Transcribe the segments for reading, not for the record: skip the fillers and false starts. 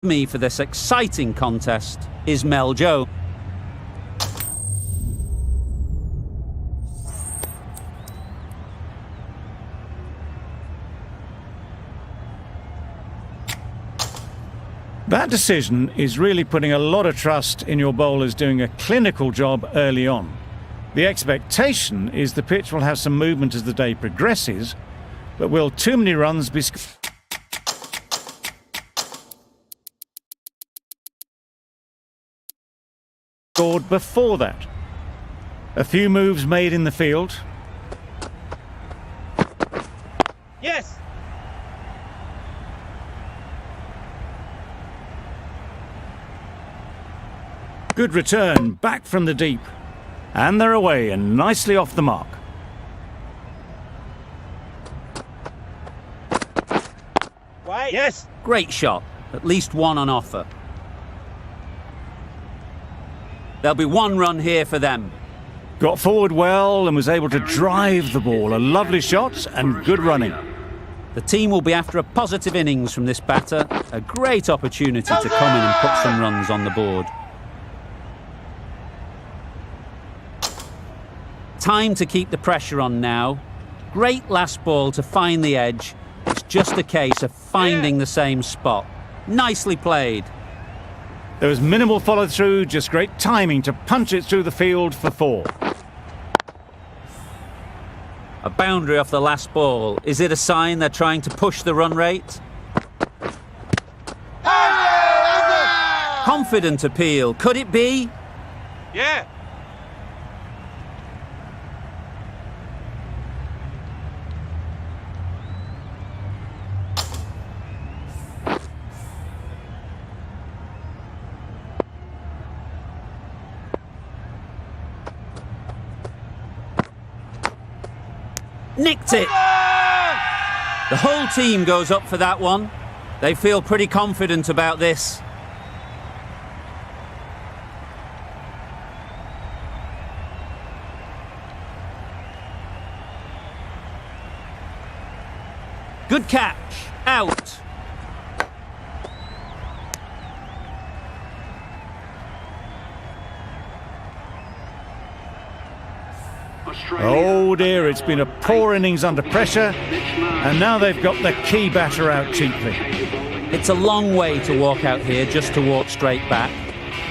Me for this exciting contest is Mel Jones. That decision is really putting a lot of trust in your bowlers doing a clinical job early on. The expectation is the pitch will have some movement as the day progresses, but will too many runs be scored before that? A few moves made in the field. Yes! Good return, back from the deep. And they're away and nicely off the mark. Wait. Yes! Great shot, at least one on offer. There'll be one run here for them. Got forward well and was able to drive the ball. A lovely shot and good running. The team will be after a positive innings from this batter. A great opportunity to come in and put some runs on the board. Time to keep the pressure on now. Great last ball to find the edge. It's just a case of finding the same spot. Nicely played. There was minimal follow-through, just great timing to punch it through the field for 4. A boundary off the last ball. Is it a sign they're trying to push the run rate? Confident appeal. Could it be? Yeah! Nicked it! The whole team goes up for that one. They feel pretty confident about this. Good catch. Out. Oh dear, it's been a poor innings under pressure, and now they've got the key batter out cheaply. It's a long way to walk out here just to walk straight back.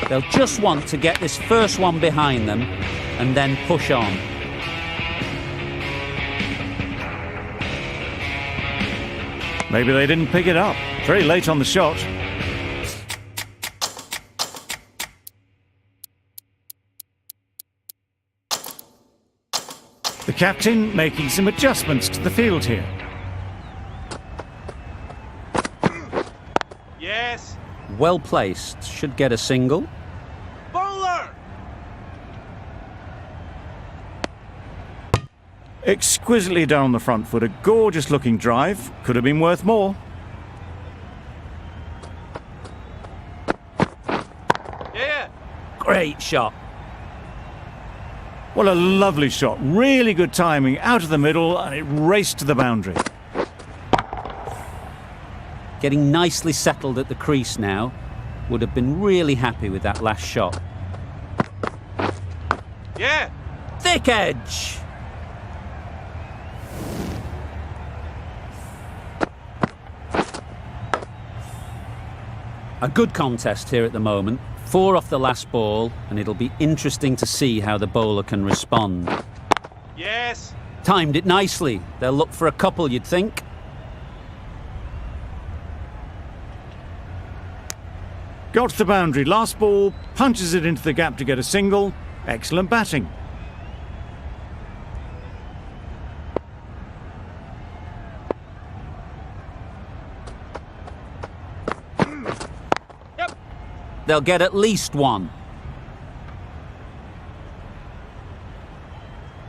They'll just want to get this first one behind them and then push on. Maybe they didn't pick it up. Very late on the shot. The captain making some adjustments to the field here. Yes! Well placed. Should get a single. Bowler! Exquisitely done on the front foot. A gorgeous looking drive. Could have been worth more. Yeah! Great shot. What a lovely shot. Really good timing. Out of the middle, and it raced to the boundary. Getting nicely settled at the crease now. Would have been really happy with that last shot. Yeah! Thick edge. A good contest here at the moment. 4 off the last ball, and it'll be interesting to see how the bowler can respond. Yes! Timed it nicely. They'll look for a couple, you'd think. Got to the boundary. Last ball, punches it into the gap to get a single. Excellent batting. They'll get at least one.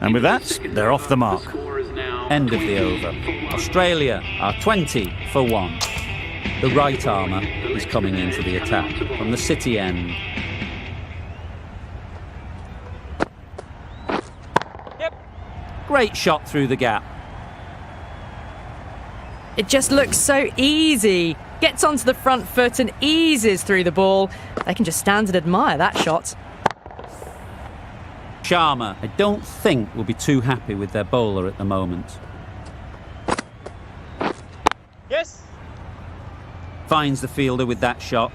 And with that, they're off the mark. End of the over. Australia are 20 for 1. The right armour is coming into the attack from the City end. Yep. Great shot through the gap. It just looks so easy. Gets onto the front foot and eases through the ball. They can just stand and admire that shot. Sharma, I don't think, will be too happy with their bowler at the moment. Yes. Finds the fielder with that shot.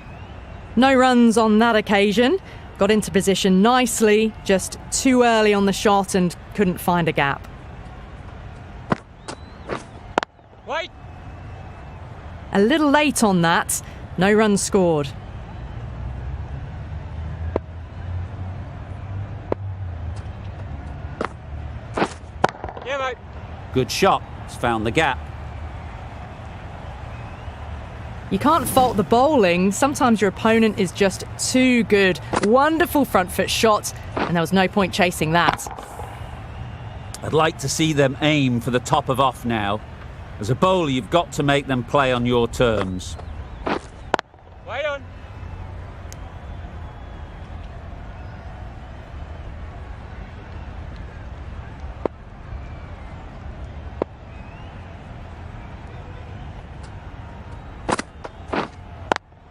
No runs on that occasion. Got into position nicely, just too early on the shot and couldn't find a gap. Wait. A little late on that. No runs scored. Yeah, mate. Good shot. It's found the gap. You can't fault the bowling. Sometimes your opponent is just too good. Wonderful front foot shot, and there was no point chasing that. I'd like to see them aim for the top of off now. As a bowler, you've got to make them play on your terms. Wait on.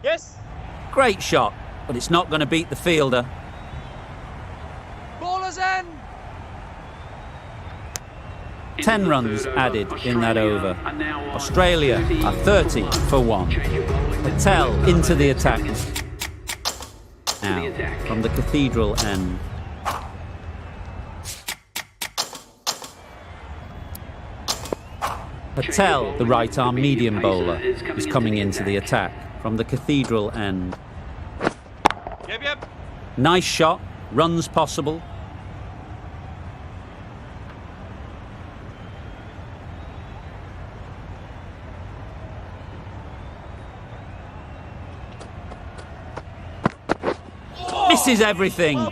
Yes. Great shot, but it's not going to beat the fielder. Ballers in. 10 runs added in that over. Australia are 30 for 1. Patel into the attack. Now, from the Cathedral end. Patel, the right-arm medium bowler, is coming into the attack from the Cathedral end. Yep. Nice shot, runs possible. Misses everything.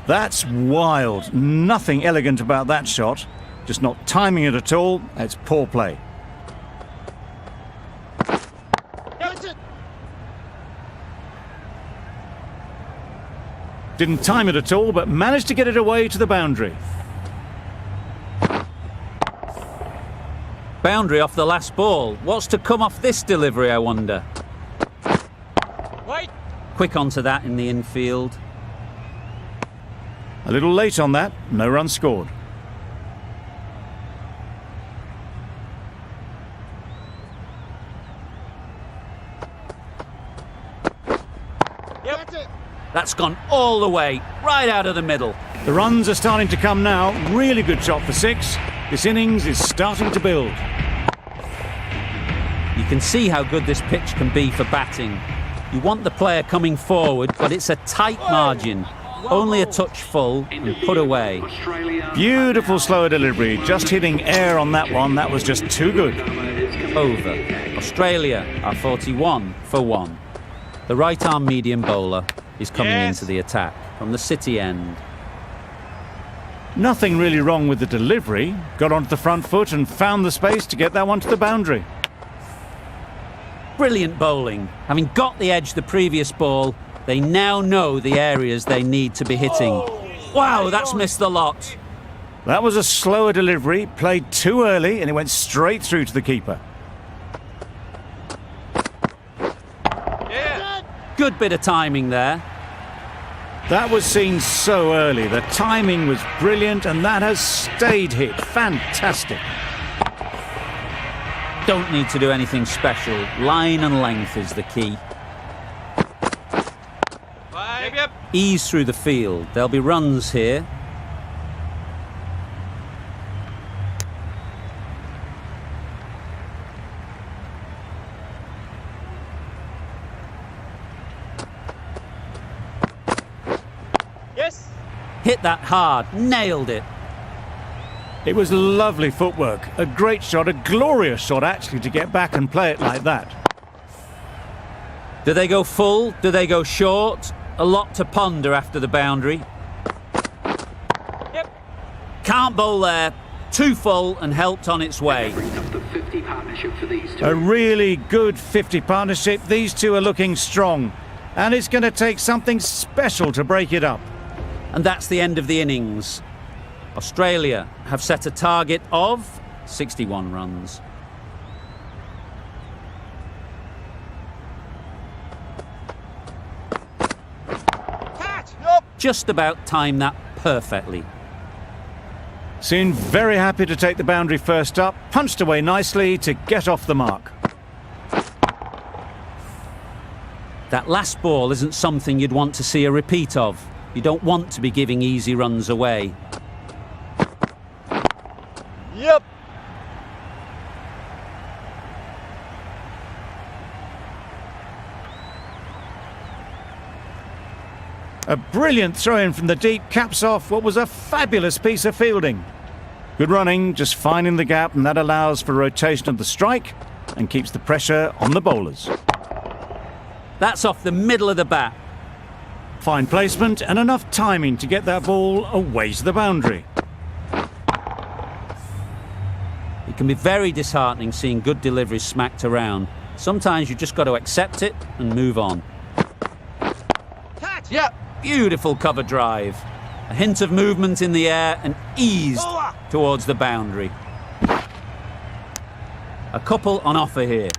That's wild. Nothing elegant about that shot. Just not timing it at all. It's poor play. Didn't time it at all, but managed to get it away to the boundary. Boundary off the last ball. What's to come off this delivery, I wonder? Wait. Quick onto that in the infield. A little late on that. No run scored. Yep. That's it. That's gone all the way, right out of the middle. The runs are starting to come now. Really good shot for 6. This innings is starting to build. You can see how good this pitch can be for batting. You want the player coming forward, but it's a tight margin. Only a touch full and put away. Beautiful slower delivery. Just hitting air on that one. That was just too good. Over. Australia are 41 for 1. The right-arm medium bowler is coming into the attack from the City end. Nothing really wrong with the delivery. Got onto the front foot and found the space to get that one to the boundary. Brilliant bowling. Having got the edge the previous ball, they now know the areas they need to be hitting. Wow, that's missed the lot. That was a slower delivery, played too early, and it went straight through to the keeper. Yeah. Good bit of timing there. That was seen so early. The timing was brilliant, and that has stayed hit. Fantastic. Don't need to do anything special. Line and length is the key. Yep. Ease through the field. There'll be runs here. Yes. Hit that hard. Nailed it. It was lovely footwork. A great shot, a glorious shot actually, to get back and play it like that. Do they go full? Do they go short? A lot to ponder after the boundary. Yep. Can't bowl there. Too full and helped on its way. A really good 50 partnership. These two are looking strong. And it's going to take something special to break it up. And that's the end of the innings. Australia have set a target of 61 runs. just about timed that perfectly. Seemed very happy to take the boundary first up, punched away nicely to get off the mark. That last ball isn't something you'd want to see a repeat of. You don't want to be giving easy runs away. Yep. A brilliant throw-in from the deep caps off what was a fabulous piece of fielding. Good running, just finding the gap, and that allows for rotation of the strike and keeps the pressure on the bowlers. That's off the middle of the bat. Fine placement and enough timing to get that ball away to the boundary. It can be very disheartening seeing good deliveries smacked around. Sometimes you just got to accept it and move on. Catch. Yep. Beautiful cover drive. A hint of movement in the air and eased towards the boundary. A couple on offer here.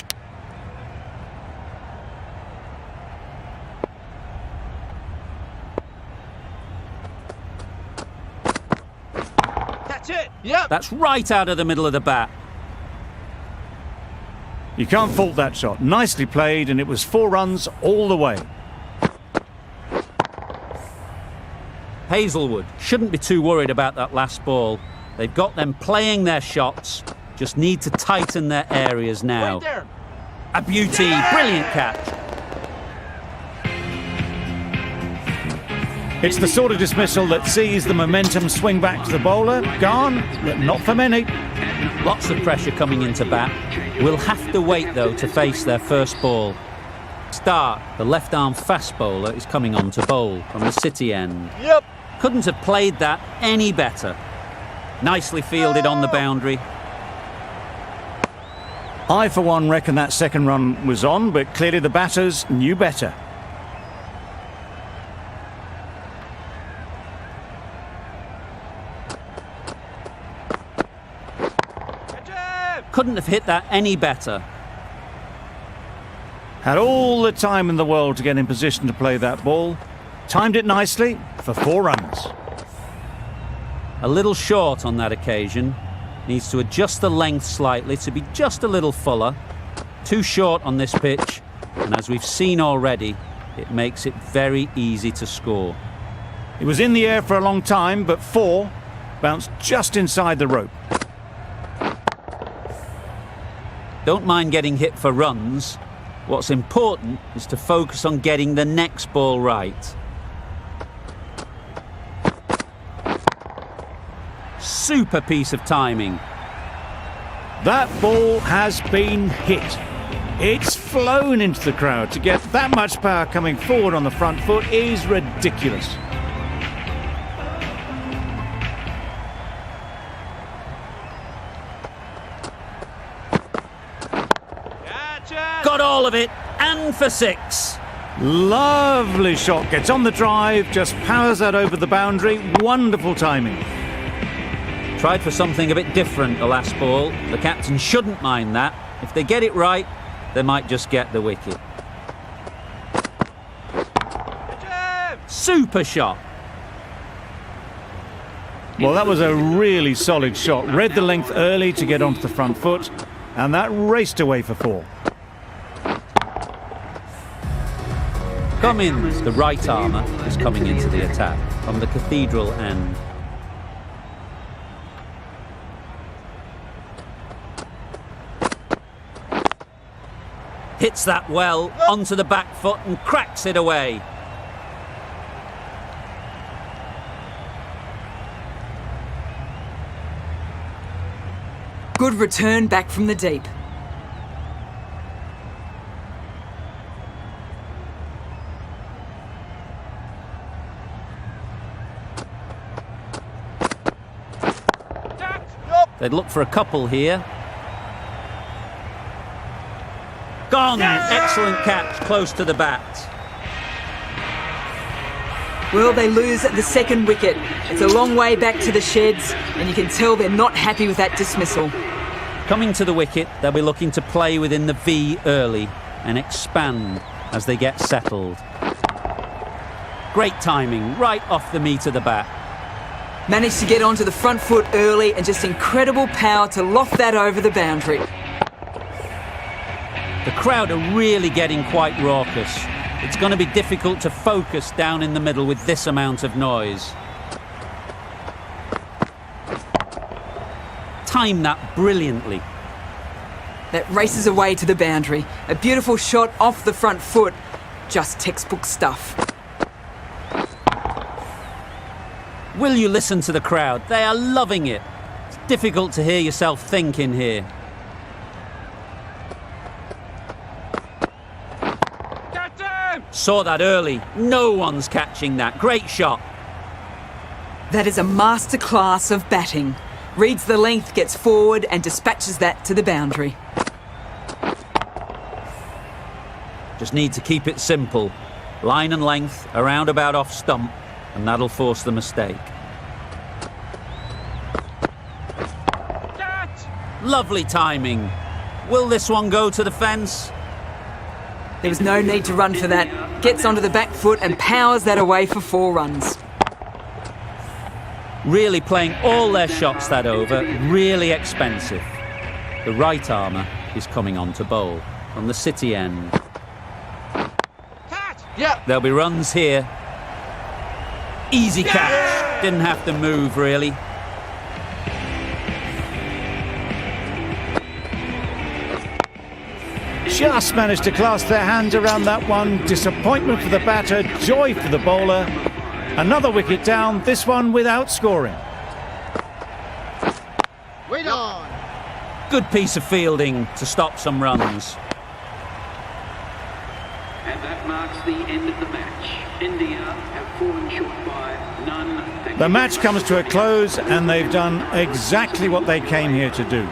Catch it. Yep. That's right out of the middle of the bat. You can't fault that shot. Nicely played, and it was 4 runs all the way. Hazelwood shouldn't be too worried about that last ball. They've got them playing their shots, just need to tighten their areas now. Right there. A beauty, brilliant catch. It's the sort of dismissal that sees the momentum swing back to the bowler. Gone, but not for many. Lots of pressure coming into bat. We'll have to wait though to face their first ball. Stark, the left-arm fast bowler, is coming on to bowl from the City end. Yep. Couldn't have played that any better. Nicely fielded on the boundary. I, for one, reckon that second run was on, but clearly the batters knew better. Catch him. Couldn't have hit that any better. Had all the time in the world to get in position to play that ball. Timed it nicely for 4 runs. A little short on that occasion. Needs to adjust the length slightly to be just a little fuller. Too short on this pitch, and as we've seen already, it makes it very easy to score. It was in the air for a long time, but 4 bounced just inside the rope. Don't mind getting hit for runs. What's important is to focus on getting the next ball right. Super piece of timing. That ball has been hit. It's flown into the crowd. To get that much power coming forward on the front foot is ridiculous. Catch it. Got all of it, and for 6. Lovely shot. Gets on the drive, just powers that over the boundary. Wonderful timing. Tried for something a bit different the last ball. The captain shouldn't mind that. If they get it right, they might just get the wicket. Catch him. Super shot. Well, that was a really solid shot. Read the length early to get onto the front foot, and that raced away for 4. Cummins, the right armour, is coming into the attack from the Cathedral end. Hits that well onto the back foot and cracks it away. Good return back from the deep. They'd look for a couple here. Gone! Excellent catch, close to the bat. Well, they lose at the second wicket. It's a long way back to the sheds, and you can tell they're not happy with that dismissal. Coming to the wicket, they'll be looking to play within the V early and expand as they get settled. Great timing, right off the meat of the bat. Managed to get onto the front foot early and just incredible power to loft that over the boundary. The crowd are really getting quite raucous. It's going to be difficult to focus down in the middle with this amount of noise. Time that brilliantly. That races away to the boundary. A beautiful shot off the front foot. Just textbook stuff. Will you listen to the crowd? They are loving it. It's difficult to hear yourself think in here. Catch him! Saw that early. No one's catching that. Great shot. That is a masterclass of batting. Reads the length, gets forward and dispatches that to the boundary. Just need to keep it simple. Line and length, around about off stump, and that'll force the mistake. Catch! Lovely timing. Will this one go to the fence? There was no need to run for that. Gets onto the back foot and powers that away for 4 runs. Really playing all their shots that over, really expensive. The right armour is coming on to bowl from the City end. Catch! Yep. There'll be runs here. Easy catch. Didn't have to move really. Just managed to clasp their hands around that one. Disappointment for the batter, joy for the bowler. Another wicket down, this one without scoring. Wait on! Good piece of fielding to stop some runs. And that marks the end of the match. India have fallen short by none. The match comes to a close and they've done exactly what they came here to do.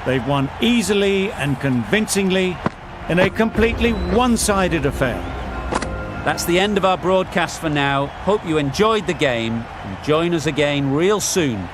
They've won easily and convincingly in a completely one-sided affair. That's the end of our broadcast for now. Hope you enjoyed the game and join us again real soon